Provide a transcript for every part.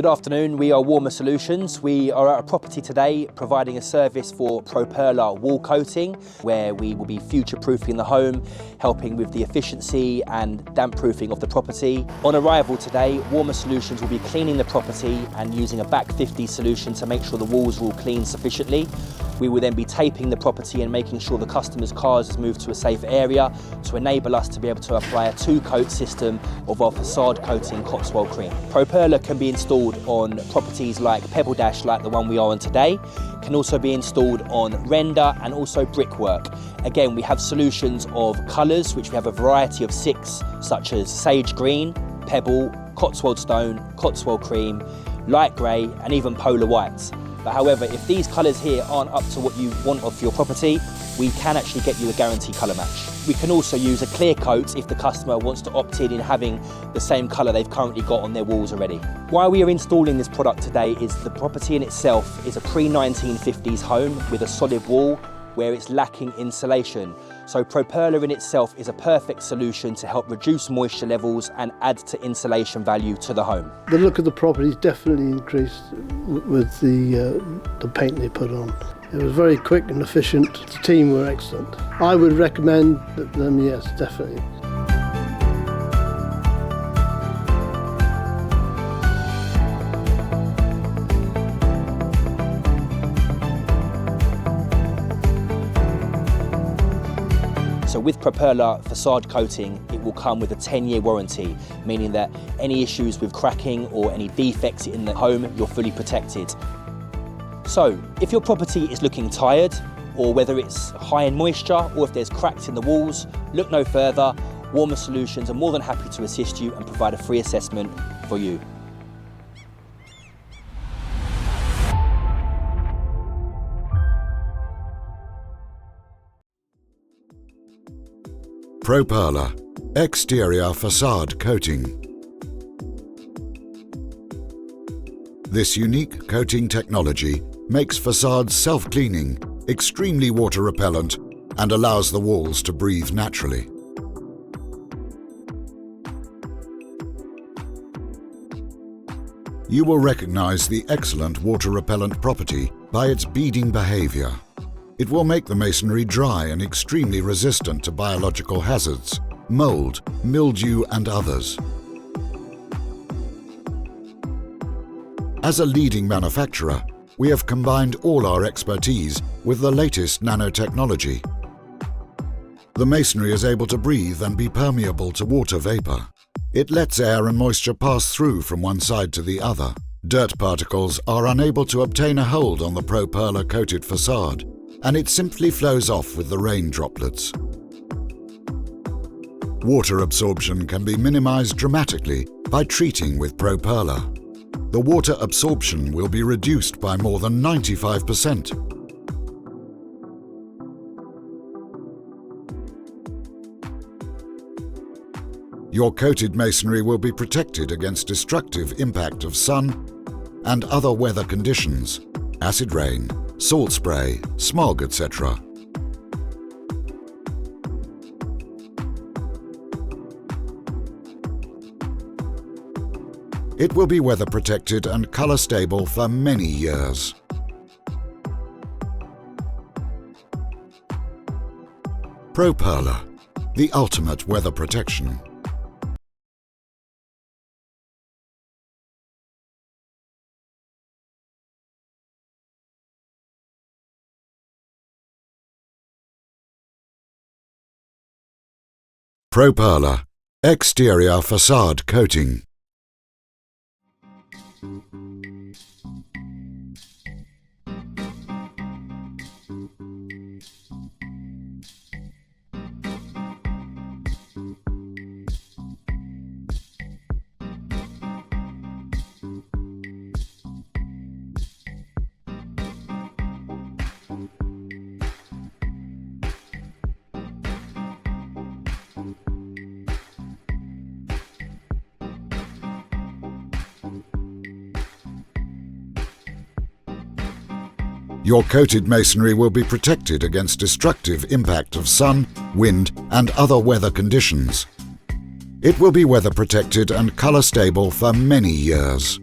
Good afternoon, we are Warmer Solutions. We are at a property today providing a service for Pro-Perla wall coating, where we will be future-proofing the home, helping with the efficiency and damp-proofing of the property. On arrival today, Warmer Solutions will be cleaning the property and using a back 50 solution to make sure the walls are all clean sufficiently. We will then be taping the property and making sure the customer's cars has moved to a safe area to enable us to be able to apply a two-coat system of our facade coating Cotswold cream. Pro-Perla can be installed on properties like Pebble Dash, like the one we are on today, can also be installed on render and also brickwork. Again, we have solutions of colours, which we have a variety of 6, such as sage green, pebble, Cotswold stone, Cotswold cream, light grey and even polar whites. But however, if these colours here aren't up to what you want of your property, we can actually get you a guaranteed colour match. We can also use a clear coat if the customer wants to opt in having the same colour they've currently got on their walls already. Why we are installing this product today is the property in itself is a pre-1950s home with a solid wall where it's lacking insulation. So Pro-Perla in itself is a perfect solution to help reduce moisture levels and add to insulation value to the home. The look of the property is definitely increased with the paint they put on. It was very quick and efficient. The team were excellent. I would recommend them, yes, definitely. So with Pro-Perla facade coating, it will come with a 10-year warranty, meaning that any issues with cracking or any defects in the home, you're fully protected. So if your property is looking tired, or whether it's high in moisture, or if there's cracks in the walls, look no further. Warmer Solutions are more than happy to assist you and provide a free assessment for you. Pro-Perla exterior facade coating. This unique coating technology makes facades self-cleaning, extremely water repellent, and allows the walls to breathe naturally. You will recognize the excellent water repellent property by its beading behavior. It will make the masonry dry and extremely resistant to biological hazards, mold, mildew and others. As a leading manufacturer, we have combined all our expertise with the latest nanotechnology. The masonry is able to breathe and be permeable to water vapor. It lets air and moisture pass through from one side to the other. Dirt particles are unable to obtain a hold on the Pro-Perla coated facade, and it simply flows off with the rain droplets. Water absorption can be minimized dramatically by treating with Pro-Perla. The water absorption will be reduced by more than 95%. Your coated masonry will be protected against destructive impact of sun and other weather conditions, acid rain, salt spray, smog, etc. It will be weather protected and color stable for many years. Pro-Perla, the ultimate weather protection. Pro-Perla exterior facade coating. Your coated masonry will be protected against destructive impact of sun, wind and other weather conditions. It will be weather protected and color stable for many years.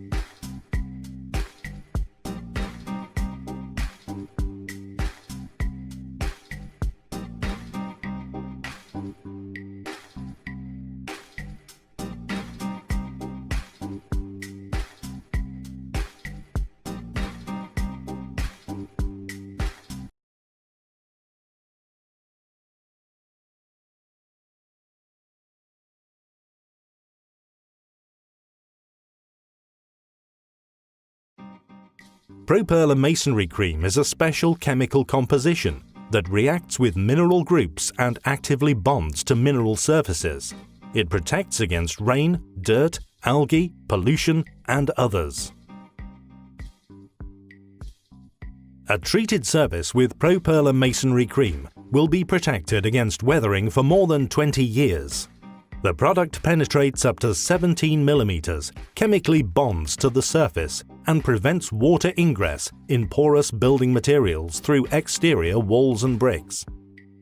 ProPerla masonry cream is a special chemical composition that reacts with mineral groups and actively bonds to mineral surfaces. It protects against rain, dirt, algae, pollution, and others. A treated surface with ProPerla masonry cream will be protected against weathering for more than 20 years. The product penetrates up to 17 millimeters, chemically bonds to the surface, and prevents water ingress in porous building materials through exterior walls and bricks.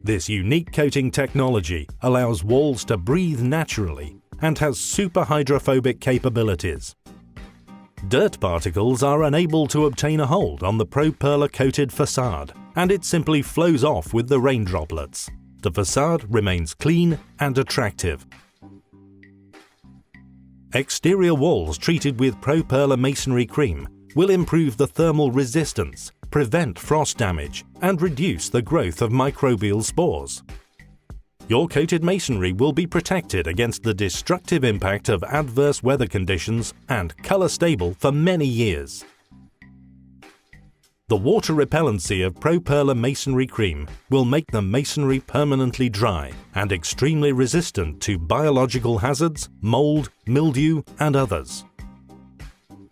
This unique coating technology allows walls to breathe naturally and has super hydrophobic capabilities. Dirt particles are unable to obtain a hold on the ProPerla coated facade, and it simply flows off with the rain droplets. The facade remains clean and attractive. Exterior walls treated with ProPerla masonry cream will improve the thermal resistance, prevent frost damage, and reduce the growth of microbial spores. Your coated masonry will be protected against the destructive impact of adverse weather conditions and color stable for many years. The water repellency of ProPerla masonry cream will make the masonry permanently dry and extremely resistant to biological hazards, mold, mildew, and others.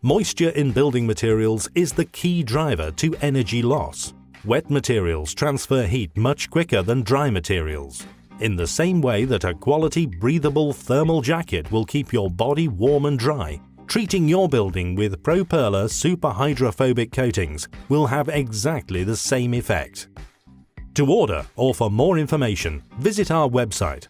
Moisture in building materials is the key driver to energy loss. Wet materials transfer heat much quicker than dry materials, in the same way that a quality breathable thermal jacket will keep your body warm and dry. Treating your building with ProPerla super hydrophobic coatings will have exactly the same effect. To order or for more information, visit our website.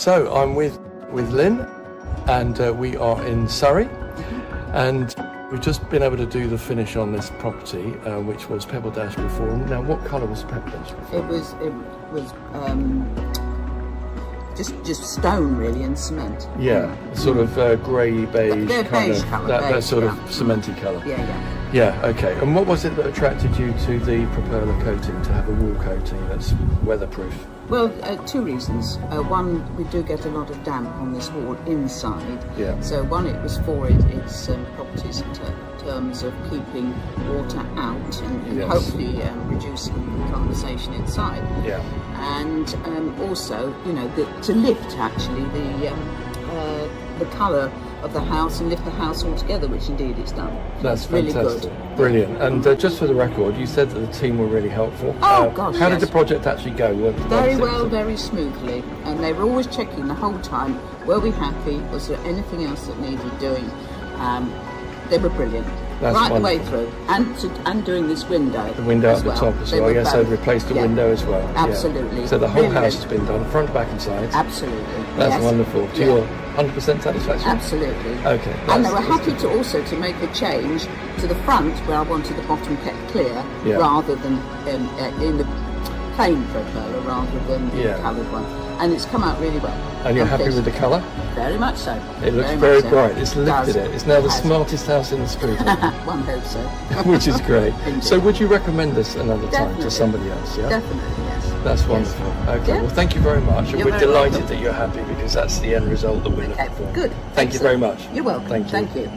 So I'm with Lynn, and we are in Surrey, and we've just been able to do the finish on this property, which was Pebble Dash before. Now, what colour was Pebble Dash before? It was just stone really and cement. Yeah, sort of grey beige kind of colour, that sort of yeah. cementy colour. Yeah. Yeah, okay. And what was it that attracted you to the propeller coating, to have a wall coating that's weatherproof? Well, 2 reasons. One, we do get a lot of damp on this wall inside. Yeah. So one, it was for its properties in terms of keeping water out and Yes. hopefully reducing condensation inside. Yeah. And also, you know, to lift actually the colour of the house and lift the house altogether, which indeed it's done. That's really fantastic. good. Brilliant. And just for the record, you said that the team were really helpful. Oh, gosh, How did yes. the project actually go? Very well, very smoothly, and they were always checking the whole time, were we happy, was there anything else that needed doing? They were brilliant. That's right wonderful. the way through, and doing this window. The window as at the well. top as They well. were Yes, both- they've replaced the yeah. window as well. Yeah. Absolutely. So the whole Really house good. has been done, front, back and sides. Absolutely. That's yes. wonderful. To Yeah. your 100% satisfaction? Absolutely. Okay. And they were that's happy good. to also to make a change to the front where I wanted the bottom kept clear, Yeah. rather than in the plain propeller rather than the Yeah. coloured one. And it's come out really well. And you're I'm happy pleased. with the colour? Very much so. It looks Very very much so. bright. It's lifted Does. it. It's now the Has. smartest house in the street, One hopes so. which is great. Indeed. So would you recommend this another time Definitely. to somebody else? Yeah. Definitely, yes. That's Yes. wonderful. Okay, Yeah. well, thank you very much. And You're we're very delighted welcome. that you're happy, because that's the end result that we're Okay, looking for. good. Thank you very much. You're welcome. Thank you. Thank you.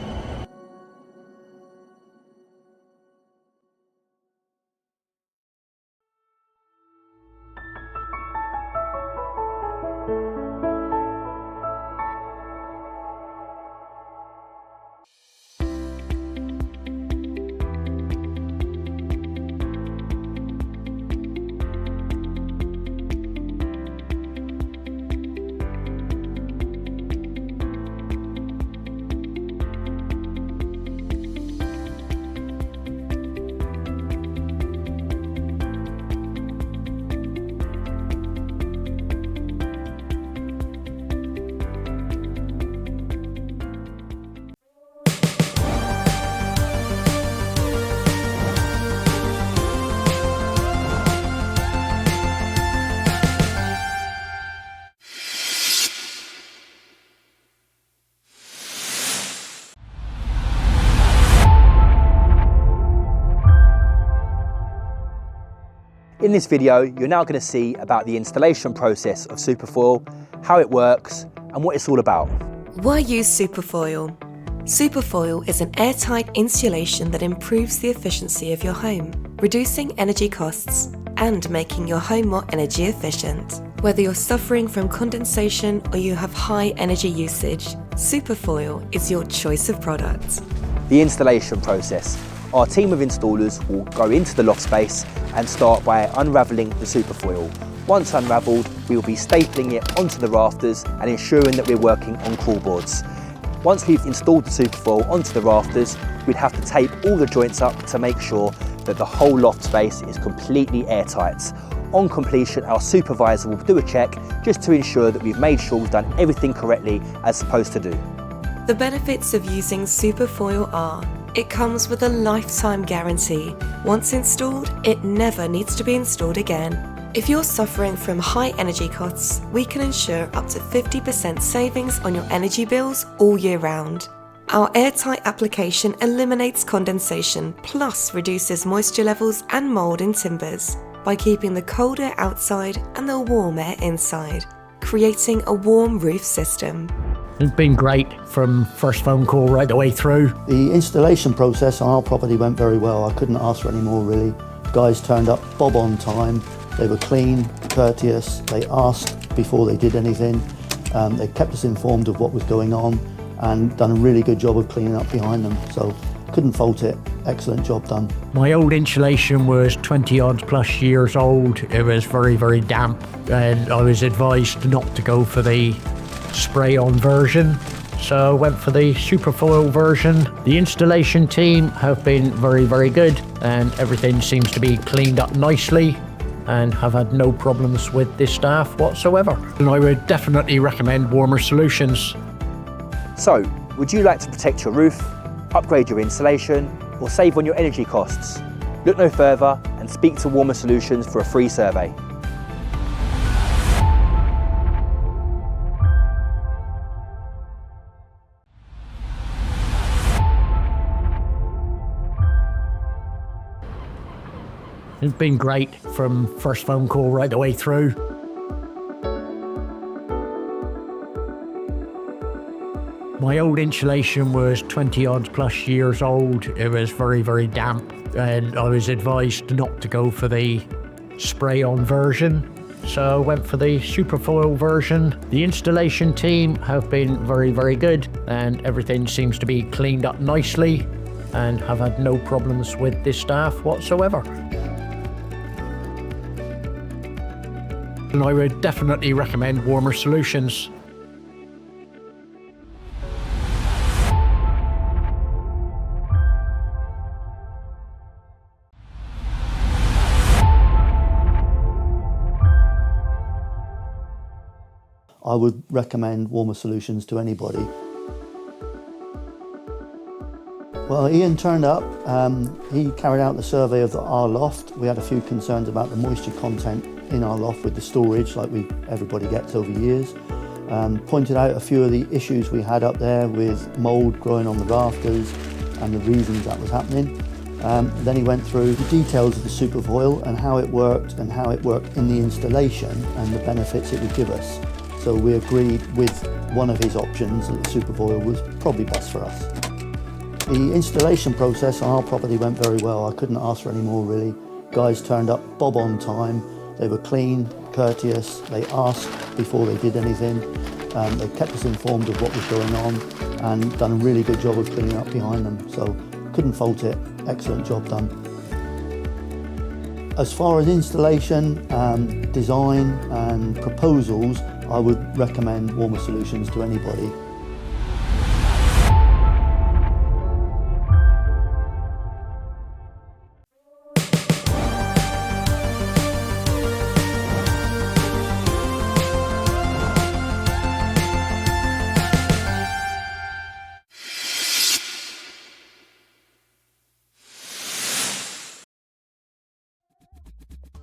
In this video, you're now going to see about the installation process of Superfoil, how it works, and what it's all about. Why use Superfoil? Superfoil is an airtight insulation that improves the efficiency of your home, reducing energy costs and making your home more energy efficient. Whether you're suffering from condensation or you have high energy usage, Superfoil is your choice of product. The installation process. Our team of installers will go into the loft space and start by unravelling the Superfoil. Once unravelled, we will be stapling it onto the rafters and ensuring that we're working on crawl boards. Once we've installed the Superfoil onto the rafters, we'd have to tape all the joints up to make sure that the whole loft space is completely airtight. On completion, our supervisor will do a check just to ensure that we've made sure we've done everything correctly as supposed to do. The benefits of using Superfoil are: it comes with a lifetime guarantee. Once installed, it never needs to be installed again. If you're suffering from high energy costs, we can ensure up to 50% savings on your energy bills all year round. Our airtight application eliminates condensation, plus reduces moisture levels and mould in timbers by keeping the cold air outside and the warm air inside, creating a warm roof system. It's been great from first phone call right the way through. The installation process on our property went very well. I couldn't ask for any more, really. Guys turned up bob on time. They were clean, courteous. They asked before they did anything. They kept us informed of what was going on and done a really good job of cleaning up behind them. So couldn't fault it. Excellent job done. My old insulation was 20 odd plus years old. It was very, very damp, and I was advised not to go for the spray-on version, so I went for the Superfoil version. The installation team have been very, very good, and everything seems to be cleaned up nicely. and have had no problems with this staff whatsoever. And I would definitely recommend Warmer Solutions. So, would you like to protect your roof, upgrade your insulation, or save on your energy costs? Look no further and speak to Warmer Solutions for a free survey. It's been great from first phone call right the way through. My old insulation was 20 odd plus years old. It was very, very damp, and I was advised not to go for the spray-on version. So I went for the Superfoil version. The installation team have been very, very good, and everything seems to be cleaned up nicely, and have had no problems with this staff whatsoever. And I would definitely recommend Warmer Solutions. I would recommend Warmer Solutions to anybody. Well, Ian turned up, he carried out the survey of our loft. We had a few concerns about the moisture content in our loft with the storage, like everybody gets over years. Pointed out a few of the issues we had up there with mould growing on the rafters and the reasons that was happening. Then he went through the details of the Superfoil and how it worked in the installation and the benefits it would give us. So we agreed with one of his options that the Superfoil was probably best for us. The installation process on our property went very well. I couldn't ask for any more really. Guys turned up bob on time. They were clean, courteous. They asked before they did anything. They kept us informed of what was going on and done a really good job of cleaning up behind them. So couldn't fault it. Excellent job done. As far as installation, design and proposals, I would recommend Warmer Solutions to anybody.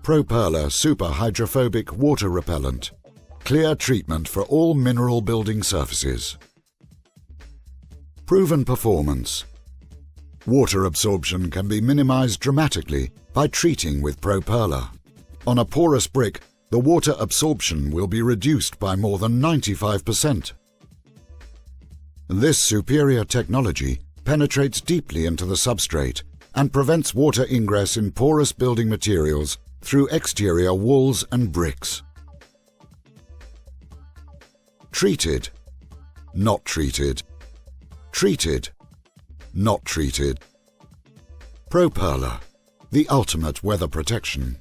ProPerla Super Hydrophobic Water Repellent. Clear treatment for all mineral building surfaces. Proven performance. Water absorption can be minimized dramatically by treating with ProPerla. On a porous brick, the water absorption will be reduced by more than 95%. This superior technology penetrates deeply into the substrate and prevents water ingress in porous building materials through exterior walls and bricks. Treated, not treated. Treated, not treated. ProPerla, the ultimate weather protection.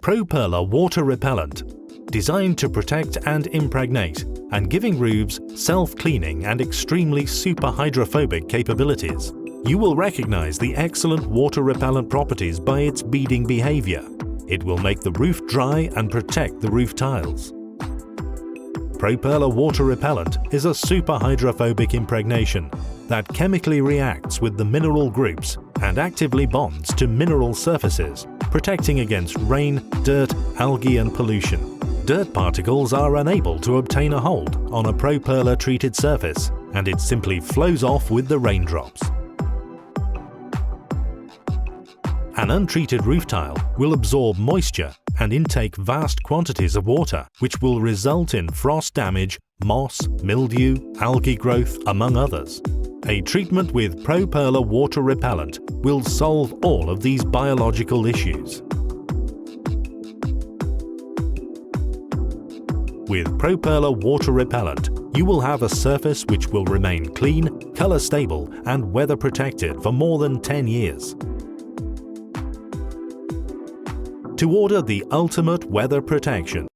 ProPerla Water Repellent, designed to protect and impregnate, and giving roofs self-cleaning and extremely super hydrophobic capabilities. You will recognize the excellent water repellent properties by its beading behavior. It will make the roof dry and protect the roof tiles. ProPerla Water Repellent is a super hydrophobic impregnation that chemically reacts with the mineral groups and actively bonds to mineral surfaces, protecting against rain, dirt, algae and pollution. Dirt particles are unable to obtain a hold on a ProPerla treated surface, and it simply flows off with the raindrops. An untreated roof tile will absorb moisture and intake vast quantities of water, which will result in frost damage, moss, mildew, algae growth, among others. A treatment with ProPerla Water Repellent will solve all of these biological issues. With ProPerla Water Repellent, you will have a surface which will remain clean, colour stable and weather protected for more than 10 years. To order the ultimate weather protection,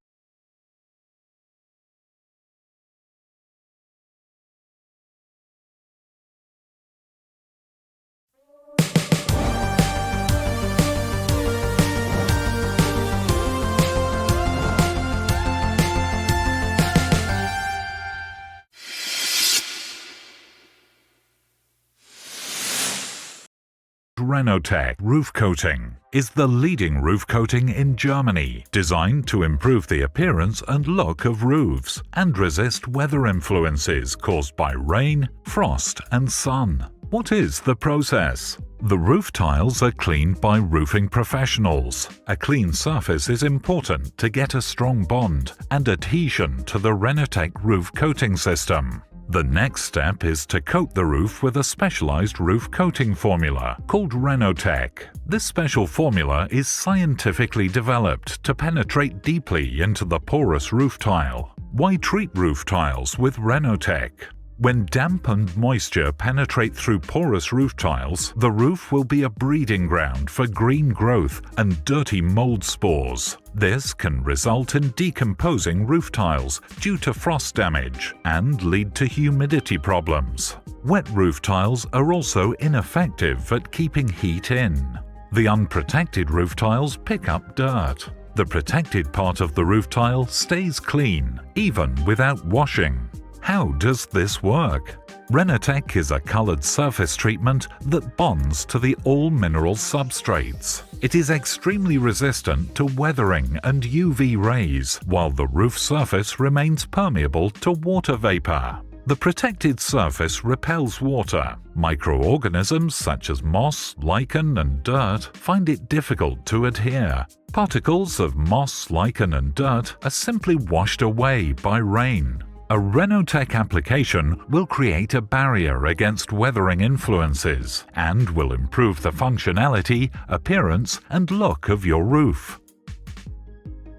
Renotec roof coating is the leading roof coating in Germany, designed to improve the appearance and look of roofs and resist weather influences caused by rain, frost and sun. What is the process? The roof tiles are cleaned by roofing professionals. A clean surface is important to get a strong bond and adhesion to the Renotec roof coating system. The next step is to coat the roof with a specialized roof coating formula called Renotec. This special formula is scientifically developed to penetrate deeply into the porous roof tile. Why treat roof tiles with Renotec? When damp and moisture penetrate through porous roof tiles, the roof will be a breeding ground for green growth and dirty mold spores. This can result in decomposing roof tiles due to frost damage and lead to humidity problems. Wet roof tiles are also ineffective at keeping heat in. The unprotected roof tiles pick up dirt. The protected part of the roof tile stays clean, even without washing. How does this work? Renotec is a colored surface treatment that bonds to the all-mineral substrates. It is extremely resistant to weathering and UV rays, while the roof surface remains permeable to water vapor. The protected surface repels water. Microorganisms such as moss, lichen and dirt find it difficult to adhere. Particles of moss, lichen and dirt are simply washed away by rain. A Renotec application will create a barrier against weathering influences and will improve the functionality, appearance and look of your roof.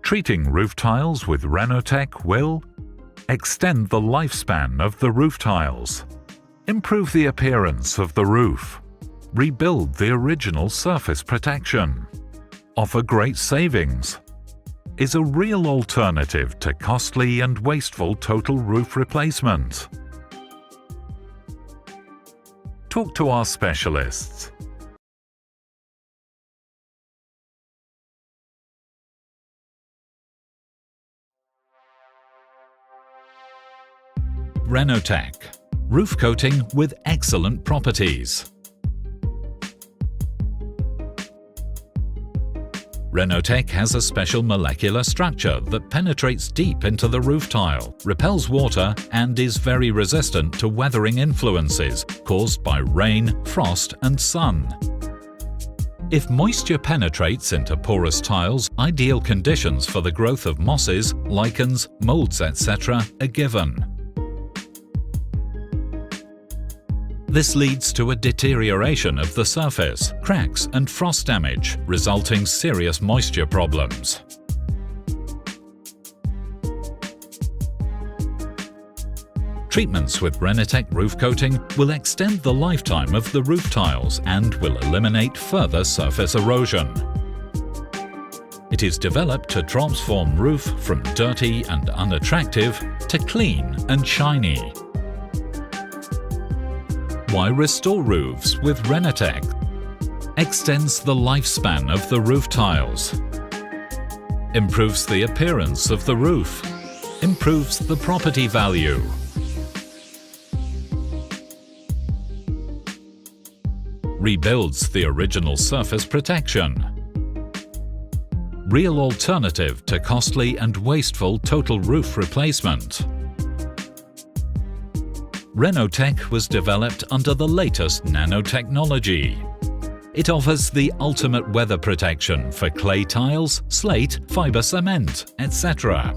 Treating roof tiles with Renotec will extend the lifespan of the roof tiles, improve the appearance of the roof, rebuild the original surface protection, offer great savings, is a real alternative to costly and wasteful total roof replacement. Talk to our specialists. Renotec, roof coating with excellent properties. Renotec has a special molecular structure that penetrates deep into the roof tile, repels water and is very resistant to weathering influences caused by rain, frost and sun. If moisture penetrates into porous tiles, ideal conditions for the growth of mosses, lichens, molds, etc. are given. This leads to a deterioration of the surface, cracks and frost damage, resulting serious moisture problems. Treatments with Renotec roof coating will extend the lifetime of the roof tiles and will eliminate further surface erosion. It is developed to transform roof from dirty and unattractive to clean and shiny. Why restore roofs with Renotec? Extends the lifespan of the roof tiles. Improves the appearance of the roof. Improves the property value. Rebuilds the original surface protection. Real alternative to costly and wasteful total roof replacement. Renotec was developed under the latest nanotechnology. It offers the ultimate weather protection for clay tiles, slate, fibre cement, etc.